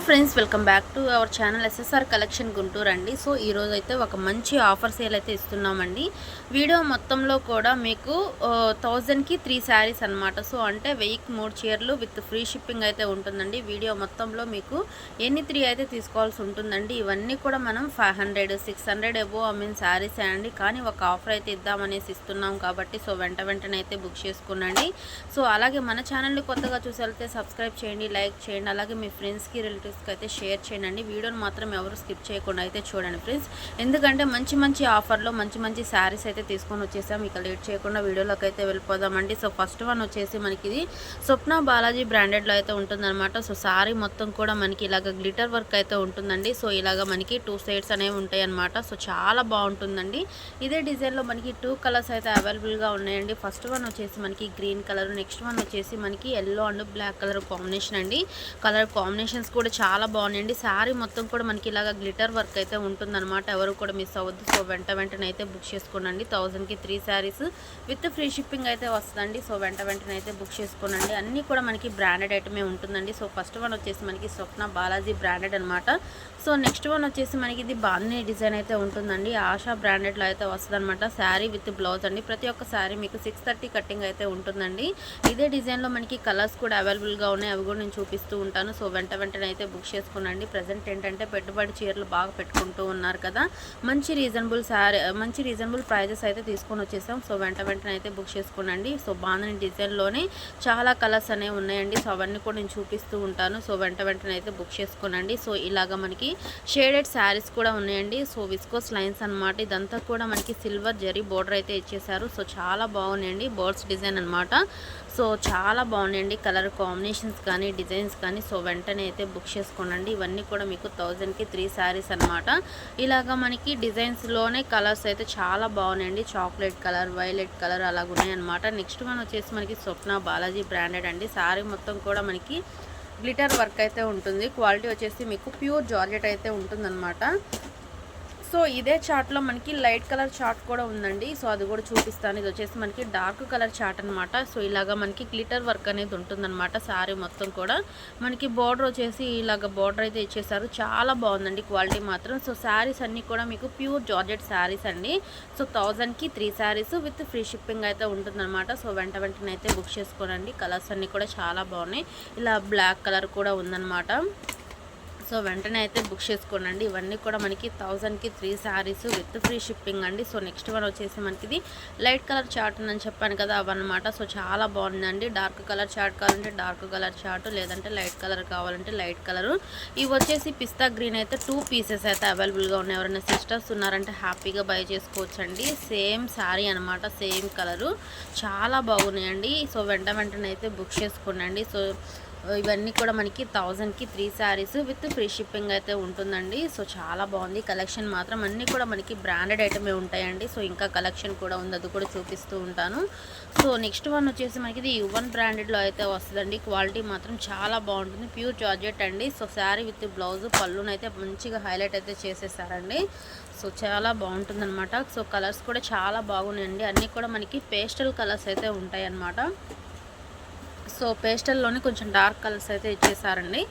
Friends, welcome back to our channel SSR collection Guntur అండి. So ఈరోజు అయితే ఒక మంచి ఆఫర్ సేల్ అయితే ఇస్తున్నామండి. వీడియో మొత్తంలో కూడా మీకు 1000కి 3 శారీస్ అనమాట. సో అంటే 1000కి 3 చీరలు విత్ ఫ్రీ షిప్పింగ్ అయితే ఉంటుందండి. వీడియో మొత్తంలో మీకు ఎన్ని 3 అయితే తీసుకోవాల్సి ఉంటుందండి. ఇవన్నీ కూడా మనం 500 600 ఎబో శారీస్ అండి. కానీ ఒక ఆఫర్ అయితే ఇద్దామనేసి ఇస్తున్నాం కాబట్టి సో వెంటనే అయితే బుక్ చేసుకోనండి. సో అలాగే మన ఛానల్ని కొత్తగా చూసి వెళ్తే సబ్స్క్రైబ్ చేయండి, లైక్ చేయండి, అలాగే మీ ఫ్రెండ్స్కి రిలేటివ్స్కి అయితే షేర్ చేయండి. వీడియోని మాత్రం ఎవరు స్కిప్ చేయకుండా అయితే చూడండి ఫ్రెండ్స్. ఎందుకంటే మంచి ఆఫర్లో మంచి శారీస్ అయితే తీసుకొని వచ్చేసాం. ఇక లేట్ చేయకుండా వీడియోలోకి అయితే వెళ్ళిపోదామండి. సో ఫస్ట్ వన్ వచ్చేసి మనకి ఇది స్వప్న బాలాజీ బ్రాండెడ్లో అయితే ఉంటుందన్నమాట. సో సారీ మొత్తం కూడా మనకి ఇలాగ గ్లిటర్ వర్క్ అయితే ఉంటుందండి. సో ఇలాగ మనకి 2 సైడ్స్ అనేవి ఉంటాయి అన్నమాట. సో చాలా బాగుంటుందండి. ఇదే డిజైన్లో మనకి 2 కలర్స్ అయితే అవైలబుల్గా ఉన్నాయండి. ఫస్ట్ వన్ వచ్చేసి మనకి గ్రీన్ కలర్, నెక్స్ట్ వన్ వచ్చేసి మనకి yellow and black colour combination అండి. కలర్ కాంబినేషన్స్ కూడా చాలా బాగున్నాయండి. శారీ మొత్తం కూడా మనకి ఇలాగ గ్లిటర్ వర్క్ అయితే ఉంటుందన్నమాట. ఎవరు కూడా మిస్ అవ్వద్దు. సో వెంటనే అయితే బుక్ చేసుకోనండి. 1000కి 3 శారీస్ విత్ ఫ్రీ షిప్పింగ్ అయితే వస్తుందండి. సో వెంటనే అయితే బుక్ చేసుకోనండి. అన్నీ కూడా మనకి బ్రాండెడ్ ఐటమే ఉంటుందండి. సో ఫస్ట్ వన్ వచ్చేసి మనకి స్వప్న బాలాజీ బ్రాండెడ్ అనమాట. సో నెక్స్ట్ వన్ వచ్చేసి మనకి ఇది బాందిని డిజైన్ అయితే ఉంటుందండి. ఆశా బ్రాండెడ్లో అయితే వస్తుంది అనమాట. శారీ విత్ బ్లౌజ్ అండి. ప్రతి ఒక్క శారీ మీకు 630 కటింగ్ అయితే ఉంటుందండి. ఇదే డిజైన్లో మనకి కలర్స్ కూడా అవైలబుల్గా ఉన్నాయి. అవి కూడా నేను చూపిస్తూ ఉంటాను. సో వెంటనే అయితే బుక్ చేసుకోనండి. ప్రజెంట్ ఏంటంటే పెట్టుబడి చీరలు బాగా పెట్టుకుంటూ ఉన్నారు కదా, మంచి రీజనబుల్ ప్రైజెస్ అయితే తీసుకొని వచ్చేసాం. సో వెంటనే అయితే బుక్ చేసుకోనండి. సో బాందిని డిజైన్లోనే చాలా కలర్స్ అనేవి ఉన్నాయండి. సో అవన్నీ కూడా నేను చూపిస్తూ ఉంటాను. సో వెంటనే అయితే బుక్ చేసుకోనండి. సో ఇలాగ మనకి షేడెడ్ శారీస్ కూడా ఉన్నాయండి. సో విస్కోస్ లైన్స్ అనమాట. ఇదంతా కూడా మనకి సిల్వర్ జరీ బోర్డర్ అయితే ఇచ్చేసారు. సో చాలా బాగున్నాయండి. బర్డ్స్ డిజైన్ అనమాట. సో చాలా బాగున్నాయండి. కలర్ కాంబినేషన్స్ కానీ డిజైన్స్ కానీ. సో వెంటనే అయితే బుక్ చేసుకోనండి. ఇవన్నీ కూడా మీకు 1000కి 3 శారీస్ అనమాట. ఇలాగా మనకి డిజైన్స్లోనే కలర్స్ అయితే చాలా బాగున్నాయండి. చాక్లెట్ కలర్, వైలెట్ కలర్ అలాగ ఉన్నాయన్నమాట. నెక్స్ట్ వన్ వచ్చేసి మనకి స్వప్న బాలాజీ బ్రాండెడ్ అండి. శారీ మొత్తం కూడా మనకి గ్లిటర్ వర్క్ అయితే ఉంటుంది. క్వాలిటీ వచ్చేసి మీకు ప్యూర్ జార్జెట్ అయితే ఉంటుందన్నమాట. సో ఇదే చార్ట్లో మనకి లైట్ కలర్ చార్ట్ కూడా ఉందండి. సో అది కూడా చూపిస్తాను. ఇది వచ్చేసి మనకి డార్క్ కలర్ చార్ట్ అనమాట. సో ఇలాగా మనకి గ్లిటర్ వర్క్ అనేది ఉంటుందన్నమాట. శారీ మొత్తం కూడా మనకి బోర్డర్ వచ్చేసి ఇలాగ బోర్డర్ అయితే ఇచ్చేసారు. చాలా బాగుందండి క్వాలిటీ మాత్రం. సో శారీస్ అన్నీ కూడా మీకు ప్యూర్ జార్జెట్ శారీస్ అండి. సో 1000కి 3 శారీస్ విత్ ఫ్రీ షిప్పింగ్ అయితే ఉంటుందన్నమాట. సో వెంటనే అయితే బుక్ చేసుకోనండి. కలర్స్ అన్నీ కూడా చాలా బాగున్నాయి. ఇలా బ్లాక్ కలర్ కూడా ఉందన్నమాట. సో వెంటనే అయితే బుక్ చేసుకోనండి. ఇవన్నీ కూడా మనకి 1000కి 3 శారీస్ విత్ ఫ్రీ షిప్పింగ్ అండి. సో నెక్స్ట్ వన్ వచ్చేసి మనకి ఇది లైట్ కలర్ చార్ట్ ఉందని చెప్పాను కదా, అవన్నమాట. సో చాలా బాగుందండి. డార్క్ కలర్ చార్ట్ కావాలంటే డార్క్ కలర్ చార్ట్, లేదంటే లైట్ కలర్ కావాలంటే లైట్ కలరు. ఇవి వచ్చేసి పిస్తా గ్రీన్ అయితే 2 పీసెస్ అయితే అవైలబుల్గా ఉన్నాయి. ఎవరైనా సిస్టర్స్ ఉన్నారంటే హ్యాపీగా బై చేసుకోవచ్చండి. సేమ్ శారీ అనమాట, సేమ్ కలరు. చాలా బాగున్నాయండి. సో వెంటనే అయితే బుక్ చేసుకోనండి. సో ఇవన్నీ కూడా మనకి 1000కి 3 శారీస్ విత్ ఫ్రీ షిప్పింగ్ అయితే ఉంటుందండి. సో చాలా బాగుంది. కలెక్షన్ మాత్రం అన్నీ కూడా మనకి బ్రాండెడ్ ఐటమే ఉంటాయండి. సో ఇంకా కలెక్షన్ కూడా ఉంది, అది కూడా చూపిస్తూ ఉంటాను. సో నెక్స్ట్ వన్ వచ్చేసి మనకి ఇది యువన్ బ్రాండెడ్లో అయితే వస్తుందండి. క్వాలిటీ మాత్రం చాలా బాగుంటుంది. ప్యూర్ జార్జెట్ అండి. సో శారీ విత్ బ్లౌజ్ పళ్ళునైతే అయితే మంచిగా హైలైట్ అయితే చేసేసారండి. సో చాలా బాగుంటుందన్నమాట. సో కలర్స్ కూడా చాలా బాగున్నాయండి. అన్నీ కూడా మనకి పేస్టల్ కలర్స్ అయితే ఉంటాయి అన్నమాట. సో పేస్టల్లోనే కొంచెం డార్క్ కలర్స్ అయితే ఇచ్చేసారండి.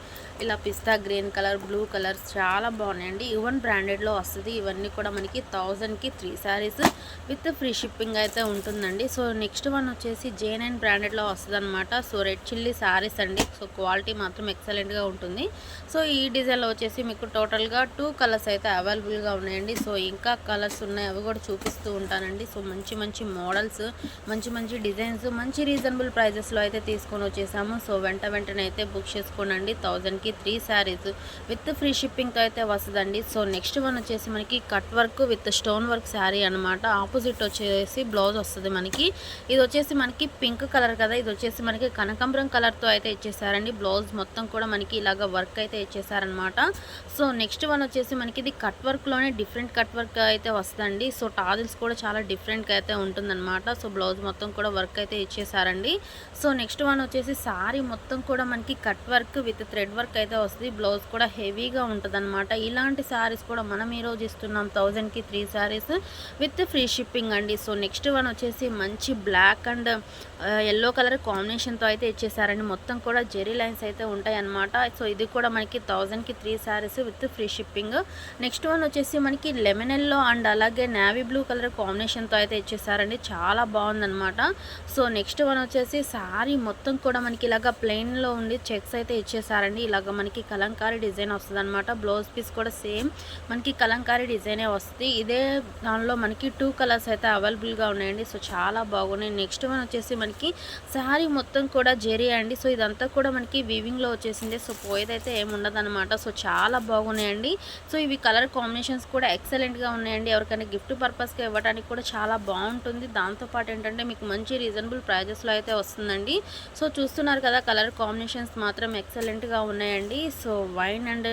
ఇలా పిస్తా గ్రీన్ కలర్, బ్లూ కలర్స్ చాలా బాగున్నాయండి. యువన్ బ్రాండెడ్లో వస్తుంది. ఇవన్నీ కూడా మనకి 1000కి 3 శారీస్ విత్ ఫ్రీ షిప్పింగ్ అయితే ఉంటుందండి. సో నెక్స్ట్ వన్ వచ్చేసి J9 బ్రాండెడ్లో వస్తుంది అనమాట. సో రెడ్ చిల్లీ శారీస్ అండి. సో క్వాలిటీ మాత్రం ఎక్సలెంట్గా ఉంటుంది. సో ఈ డిజైన్లో వచ్చేసి మీకు టోటల్గా 2 కలర్స్ అయితే అవైలబుల్గా ఉన్నాయండి. సో ఇంకా కలర్స్ ఉన్నాయి, అవి కూడా చూపిస్తూ ఉంటానండి. సో మంచి మోడల్స్, మంచి డిజైన్స్, మంచి రీజనబుల్ ప్రైజెస్లో అయితే తీసుకొని వచ్చేసాము. సో వెంటనే అయితే బుక్ చేసుకోనండి. 1000కి 3 శారీస్ విత్ ఫ్రీ షిప్పింగ్తో అయితే వస్తుందండి. సో నెక్స్ట్ వన్ వచ్చేసి మనకి cut work with stone work sari అనమాట. ఆపోజిట్ వచ్చేసి బ్లౌజ్ వస్తుంది మనకి. ఇది వచ్చేసి మనకి పింక్ కలర్ కదా, ఇది వచ్చేసి మనకి కనకాంబరం కలర్తో అయితే ఇచ్చేసారండి. బ్లౌజ్ మొత్తం కూడా మనకి ఇలాగ వర్క్ అయితే ఇచ్చేసారనమాట. సో నెక్స్ట్ వన్ వచ్చేసి మనకి ఇది కట్ వర్క్లోనే డిఫరెంట్ కట్ వర్క్ అయితే వస్తుందండి. సో టాజిల్స్ కూడా చాలా డిఫరెంట్గా అయితే ఉంటుందన్నమాట. సో బ్లౌజ్ మొత్తం కూడా వర్క్ అయితే ఇచ్చేసారండి. సో నెక్స్ట్ వన్ వచ్చేసి సారీ మొత్తం కూడా మనకి cut work with thread work అయితే వస్తుంది. బ్లౌజ్ కూడా హెవీగా ఉంటుందన్నమాట. ఇలాంటి సారీస్ కూడా మనం ఈరోజు ఇస్తున్నాం 1000కి 3 సారీస్ విత్ ఫ్రీ షిప్పింగ్ అండి. సో నెక్స్ట్ వన్ వచ్చేసి మంచి బ్లాక్ అండ్ ఎల్లో కలర్ కాంబినేషన్తో అయితే ఇచ్చేసారండి. మొత్తం కూడా జెరీ లైన్స్ అయితే ఉంటాయి అన్నమాట. సో ఇది కూడా మనకి 1000కి 3 saris with free shipping. Next one వచ్చేసి మనకి లెమన్ ఎల్లో అండ్ అలాగే నేవీ బ్లూ కలర్ కాంబినేషన్తో అయితే ఇచ్చేసారండి. చాలా బాగుందన్నమాట. సో నెక్స్ట్ వన్ వచ్చేసి సారీ మొత్తం కూడా మనకి ఇలాగ ప్లెయిన్లో ఉండి చెక్స్ అయితే ఇచ్చేసారండి. ఇలాగ మనకి కలంకారీ డిజైన్ వస్తుంది అనమాట. బ్లౌజ్ పీస్ కూడా సేమ్ మనకి కలంకారీ డిజైనే వస్తుంది. ఇదే దానిలో మనకి 2 కలర్స్ అయితే అవైలబుల్గా ఉన్నాయండి. సో చాలా బాగున్నాయి. నెక్స్ట్ వన్ వచ్చేసి మనకి సారీ మొత్తం కూడా జెరీ అండి. సో ఇదంతా కూడా మనకి వీవింగ్లో వచ్చేసింది. సో పోయేదైతే ఏముండదు అనమాట. సో చాలా బాగున్నాయండి. సో ఇవి కలర్ కాంబినేషన్స్ కూడా ఎక్సలెంట్గా ఉన్నాయండి. ఎవరికైనా గిఫ్ట్ పర్పస్గా ఇవ్వడానికి కూడా చాలా బాగుంటుంది. దాంతోపాటు ఏంటంటే మీకు మంచి రీజనబుల్ ప్రైజెస్లో అయితే వస్తుందండి. సో చూస్తున్నారు కదా, కలర్ కాంబినేషన్స్ మాత్రం ఎక్సలెంట్గా ఉన్నాయండి. So wine and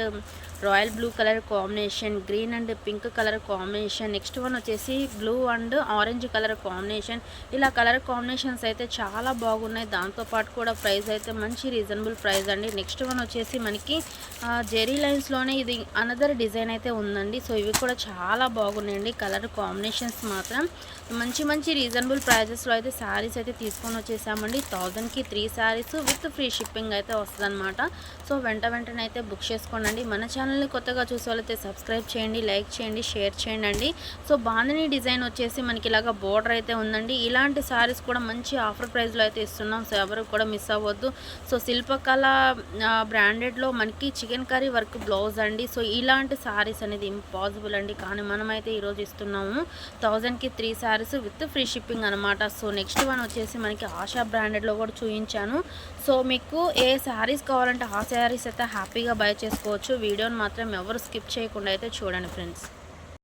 royal blue colour combination, green and pink colour combination, next one వచ్చేసి blue and orange colour combination. ఇలా కలర్ కాంబినేషన్స్ అయితే చాలా బాగున్నాయి. దాంతోపాటు కూడా ప్రైస్ అయితే మంచి రీజనబుల్ ప్రైస్ అండి. నెక్స్ట్ వన్ వచ్చేసి మనకి జెరీ లైన్స్లోనే ఇది అనదర్ డిజైన్ అయితే ఉందండి. సో ఇవి కూడా చాలా బాగున్నాయండి. కలర్ కాంబినేషన్స్ మాత్రం మంచి రీజనబుల్ ప్రైజెస్లో అయితే శారీస్ అయితే తీసుకొని వచ్చేసామండి. 1000కి 3 శారీస్ విత్ ఫ్రీ షిప్పింగ్ అయితే వస్తుందన్నమాట. సో వెంటనే అయితే బుక్ చేసుకోండి. మన ఛానల్ని కొత్తగా చూసే వాళ్ళైతే సబ్స్క్రైబ్ చేయండి, లైక్ చేయండి, షేర్ చేయండి అండి. సో బాందిని డిజైన్ వచ్చేసి మనకి ఇలాగ బోర్డర్ అయితే ఉందండి. ఇలాంటి శారీస్ కూడా మంచి ఆఫర్ ప్రైస్లో అయితే ఇస్తున్నాం. సో ఎవరు కూడా మిస్ అవ్వద్దు. సో శిల్పకళ బ్రాండెడ్లో మనకి చికెన్ కర్రీ వర్క్ బ్లౌజ్ అండి. సో ఇలాంటి శారీస్ అనేది ఇంపాసిబుల్ అండి, కానీ మనమైతే ఈరోజు ఇస్తున్నాము 1000కి 3 శారీస్ విత్ ఫ్రీ షిప్పింగ్ అనమాట. సో నెక్స్ట్ వన్ వచ్చేసి మనకి ఆశా బ్రాండెడ్లో కూడా చూపించాను. సో మీకు ఏ శారీస్ కావాలంటే ఆ శారీస్ అయితే హ్యాపీగా బై చేసుకోవచ్చు. వీడియోని మాత్రం ఎవరు స్కిప్ చేయకుండా అయితే చూడండి ఫ్రెండ్స్.